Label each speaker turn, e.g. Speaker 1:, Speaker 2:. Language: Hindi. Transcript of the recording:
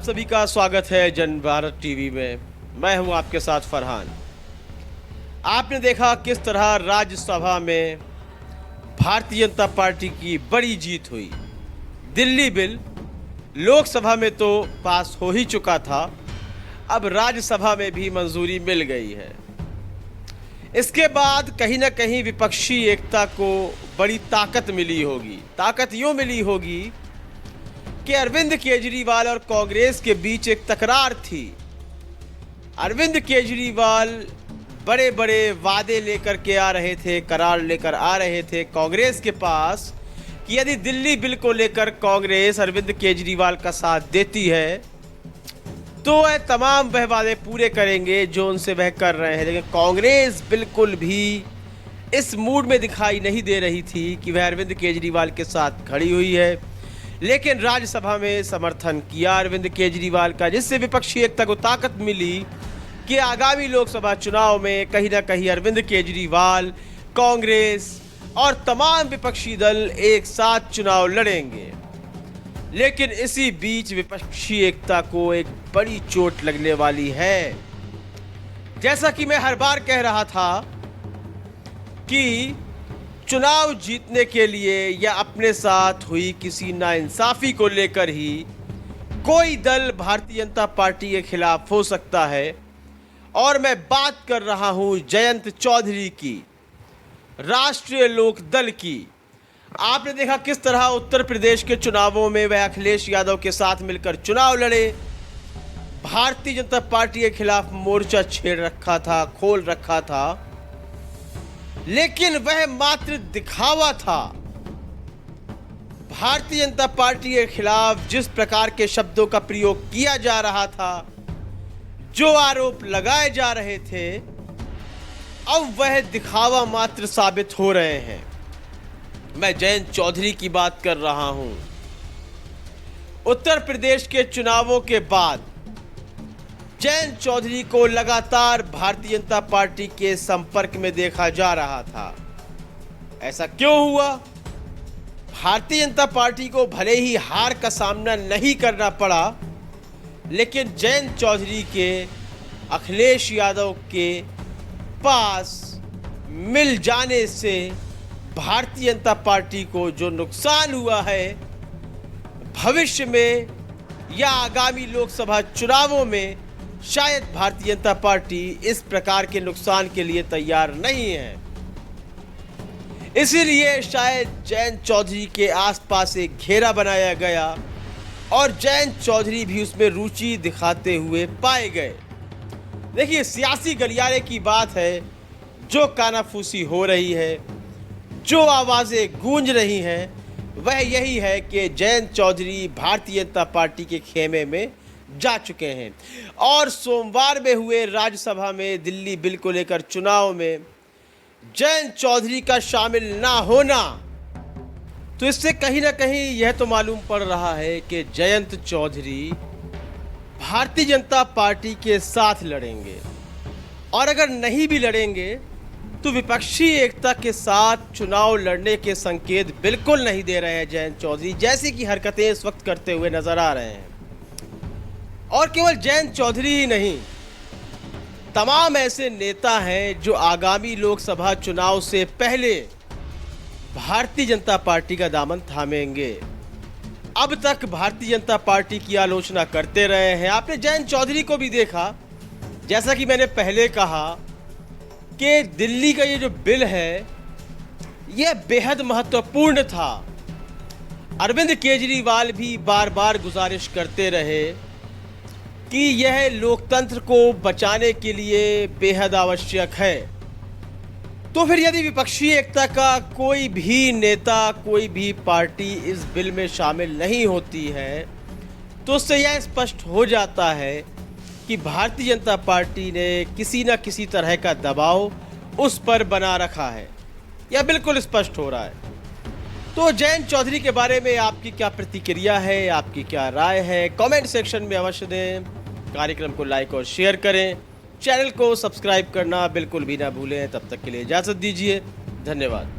Speaker 1: आप सभी का स्वागत है जन भारत टीवी में। मैं हूं आपके साथ फरहान। आपने देखा किस तरह राज्यसभा में भारतीय जनता पार्टी की बड़ी जीत हुई। दिल्ली बिल लोकसभा में तो पास हो ही चुका था, अब राज्यसभा में भी मंजूरी मिल गई है। इसके बाद कहीं ना कहीं विपक्षी एकता को बड़ी ताकत मिली होगी। ताकत यूँ मिली होगी कि अरविंद केजरीवाल और कांग्रेस के बीच एक तकरार थी। अरविंद केजरीवाल बड़े बड़े वादे लेकर के आ रहे थे, करार लेकर आ रहे थे कांग्रेस के पास कि यदि दिल्ली बिल को लेकर कांग्रेस अरविंद केजरीवाल का साथ देती है तो वह तमाम वह वादे पूरे करेंगे जो उनसे वह कर रहे हैं। लेकिन कांग्रेस बिल्कुल भी इस मूड में दिखाई नहीं दे रही थी कि वह अरविंद केजरीवाल के साथ खड़ी हुई है, लेकिन राज्यसभा में समर्थन किया अरविंद केजरीवाल का, जिससे विपक्षी एकता को ताकत मिली कि आगामी लोकसभा चुनाव में कहीं ना कहीं अरविंद केजरीवाल, कांग्रेस और तमाम विपक्षी दल एक साथ चुनाव लड़ेंगे। लेकिन इसी बीच विपक्षी एकता को एक बड़ी चोट लगने वाली है। जैसा कि मैं हर बार कह रहा था कि चुनाव जीतने के लिए या अपने साथ हुई किसी नाइंसाफी को लेकर ही कोई दल भारतीय जनता पार्टी के खिलाफ हो सकता है। और मैं बात कर रहा हूं जयंत चौधरी की, राष्ट्रीय लोक दल की। आपने देखा किस तरह उत्तर प्रदेश के चुनावों में वह अखिलेश यादव के साथ मिलकर चुनाव लड़े, भारतीय जनता पार्टी के खिलाफ मोर्चा छेड़ रखा था, खोल रखा था, लेकिन वह मात्र दिखावा था। भारतीय जनता पार्टी के खिलाफ जिस प्रकार के शब्दों का प्रयोग किया जा रहा था, जो आरोप लगाए जा रहे थे, अब वह दिखावा मात्र साबित हो रहे हैं। मैं जयंत चौधरी की बात कर रहा हूं। उत्तर प्रदेश के चुनावों के बाद जयंत चौधरी को लगातार भारतीय जनता पार्टी के संपर्क में देखा जा रहा था। ऐसा क्यों हुआ? भारतीय जनता पार्टी को भले ही हार का सामना नहीं करना पड़ा, लेकिन जयंत चौधरी के अखिलेश यादव के पास मिल जाने से भारतीय जनता पार्टी को जो नुकसान हुआ है, भविष्य में या आगामी लोकसभा चुनावों में शायद भारतीय जनता पार्टी इस प्रकार के नुकसान के लिए तैयार नहीं है। इसीलिए शायद जयंत चौधरी के आसपास एक घेरा बनाया गया और जयंत चौधरी भी उसमें रुचि दिखाते हुए पाए गए। देखिए, सियासी गलियारे की बात है, जो कानाफूसी हो रही है, जो आवाज़ें गूंज रही हैं, वह यही है कि जयंत चौधरी भारतीय जनता पार्टी के खेमे में जा चुके हैं। और सोमवार में हुए राज्यसभा में दिल्ली बिल को लेकर चुनाव में जयंत चौधरी का शामिल ना होना, तो इससे कहीं ना कहीं यह तो मालूम पड़ रहा है कि जयंत चौधरी भारतीय जनता पार्टी के साथ लड़ेंगे। और अगर नहीं भी लड़ेंगे तो विपक्षी एकता के साथ चुनाव लड़ने के संकेत बिल्कुल नहीं दे रहे हैं जयंत चौधरी, जैसी की हरकतें इस वक्त करते हुए नजर आ रहे हैं। और केवल जयंत चौधरी ही नहीं, तमाम ऐसे नेता हैं जो आगामी लोकसभा चुनाव से पहले भारतीय जनता पार्टी का दामन थामेंगे। अब तक भारतीय जनता पार्टी की आलोचना करते रहे हैं। आपने जयंत चौधरी को भी देखा, जैसा कि मैंने पहले कहा कि दिल्ली का ये जो बिल है, यह बेहद महत्वपूर्ण था। अरविंद केजरीवाल भी बार बार गुजारिश करते रहे कि यह लोकतंत्र को बचाने के लिए बेहद आवश्यक है। तो फिर यदि विपक्षी एकता का कोई भी नेता, कोई भी पार्टी इस बिल में शामिल नहीं होती है, तो उससे यह स्पष्ट हो जाता है कि भारतीय जनता पार्टी ने किसी न किसी तरह का दबाव उस पर बना रखा है। यह बिल्कुल स्पष्ट हो रहा है। तो जयंत चौधरी के बारे में आपकी क्या प्रतिक्रिया है, आपकी क्या राय है, कमेंट सेक्शन में अवश्य दें। कार्यक्रम को लाइक और शेयर करें, चैनल को सब्सक्राइब करना बिल्कुल भी ना भूलें। तब तक के लिए इजाज़त दीजिए। धन्यवाद।